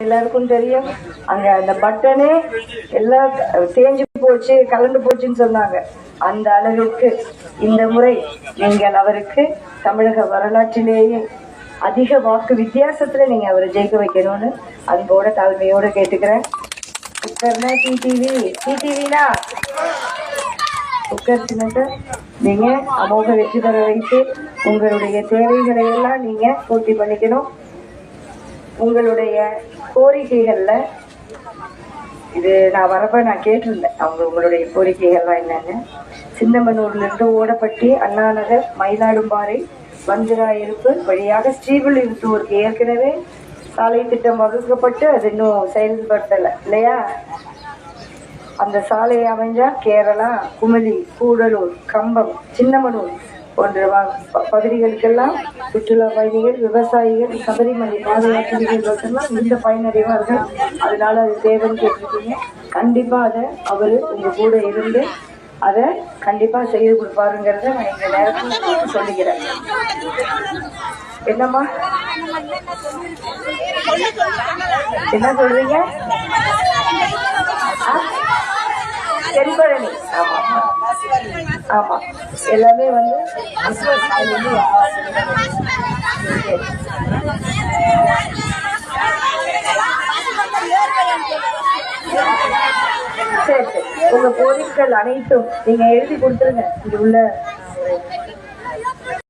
எல்லாருக்கும் தெரியும். அங்க அந்த பட்டனே எல்லாம் தேஞ்சு போச்சு, கலந்து போச்சுன்னு சொன்னாங்க. அந்த அளவிற்கு இந்த முறை நீங்கள் அவருக்கு தமிழக வரலாற்றிலேயே அதிக வாக்கு வித்தியாசத்துல நீங்க அவரை ஜெயிக்க வைக்கணும்னு அன்போட தாழ்மையோட கேட்டுக்கிறேன். குக்கர்னா டிடிவினா குக்கர் சின்னத்தை நீங்க அமோக வெற்றி பெற வைத்து உங்களுடைய தேவைகளை எல்லாம் நீங்க பூர்த்தி பண்ணிக்கணும். உங்களுடைய கோரிக்கைகள்ல இது நான் வரப்ப நான் கேட்டிருந்தேன் உங்களுடைய கோரிக்கைகள்லாம் என்னன்னு. சின்னமனூர்ல இருந்து ஓடப்பட்டி, அண்ணாநகர், மயிலாடும்பாறை, வஞ்சராயிருப்பு வழியாக ஸ்ரீவில்லிபுத்தூருக்கு ஏற்கனவே சாலை திட்டம் வகுக்கப்பட்டு அது இன்னும் செயல்படுத்தலை இல்லையா? அந்த சாலை அமைஞ்சா கேரளா, குமளி, கூடலூர், கம்பம், சின்னமனூர் போன்ற பகுதிகளுக்கெல்லாம் சுற்றுலா பயணிகள், விவசாயிகள், சபரிமலை பாதை யாத்திரிகர்களுக்கெல்லாம் இந்த பயனடைவார்கள். அதனால அது தேவைன்னு கேட்டிருக்கீங்க. கண்டிப்பா அதை அவரு உங்க கூட இருந்து அதை கண்டிப்பா செய்து கொடுப்பாருங்கிறத நான் இந்த நேரத்தில் சொல்லிக்கிறேன். என்னம்மா என்ன சொல்றீங்க? தென்பழனி. ஆமா ஆமா, எல்லாமே வந்து சரி சரி. உங்க கோரிக்கைகள் அனைத்தும் நீங்க எழுதி கொடுத்துருங்க. இது உள்ள